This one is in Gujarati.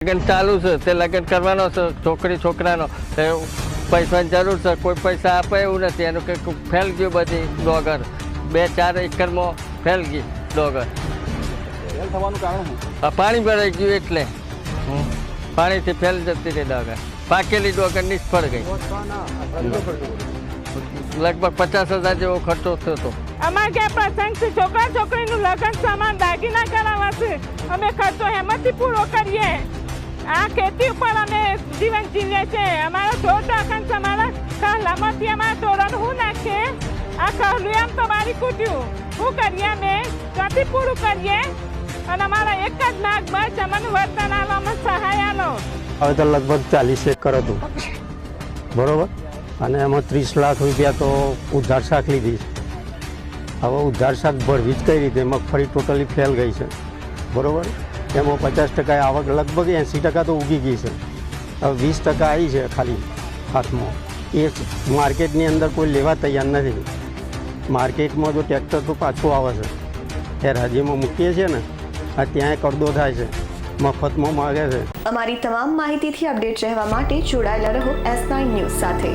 લગ્ન ચાલુ છે તે લગ્ન કરવાનો છે છોકરી છોકરાનો પૈસાની જરૂર છે, કોઈ પૈસા આપે એવું નથી. એનું કંઈક ફેલ ગયું બધી ડોગર 2-4 એકરમાં ફેલ ગઈ ડોગર. થવાનું કારણ શું? પાણી ભરાઈ ગયું એટલે પાણીથી ફેલ જતી રહી ડોગર. પાકેલી ડોગર નિષ્ફળ ગઈ. લગભગ 50,000 જેવો ખર્ચો થયો હતો. અમારે ક્યાં પ્રસંગ છે, છોકરા છોકરીનું લગ્ન સામાન દાગીના કરાવવા છે, અમે ખર્ચો હેમતથી પૂરો કરીએ. આ ખેતી ઉપર અમે જીવન જીવીએ છીએ. અમારો ઢોર ઢાંકણ છે, અમારા કહલામાંથી અમારા તોરણ હું નાખીએ. આ કહલું આમ તો મારી કૂટ્યું શું કરીએ, અમે ત્યાંથી પૂરું કરીએ. અને અમારા એક જ નાગ બસ અમને વર્તન આલવામાં સહાય આલો. હવે તો લગભગ 40 એકર હતું બરોબર, અને એમાં 30 લાખ રૂપિયા તો ઉધાર શાક લીધી છે. હવે ઉધાર શાક ભરવી જ કઈ રીતે? મગફળી ટોટલી ફેલ ગઈ છે બરોબર. એમાં 50% આવક લગભગ 80% તો ઉગી ગઈ છે. હવે 20% આવી છે ખાલી હાથમાં. એ માર્કેટની અંદર કોઈ લેવા તૈયાર નથી. માર્કેટમાં જો ટ્રેક્ટર તો પાછું આવે છે, એ રાજ્યમાં મૂકીએ છીએ ને, આ ત્યાં કરદો થાય છે, મફતમાં માગે છે. અમારી તમામ માહિતીથી અપડેટ રહેવા માટે જોડાયેલા રહો S9 ન્યૂઝ સાથે.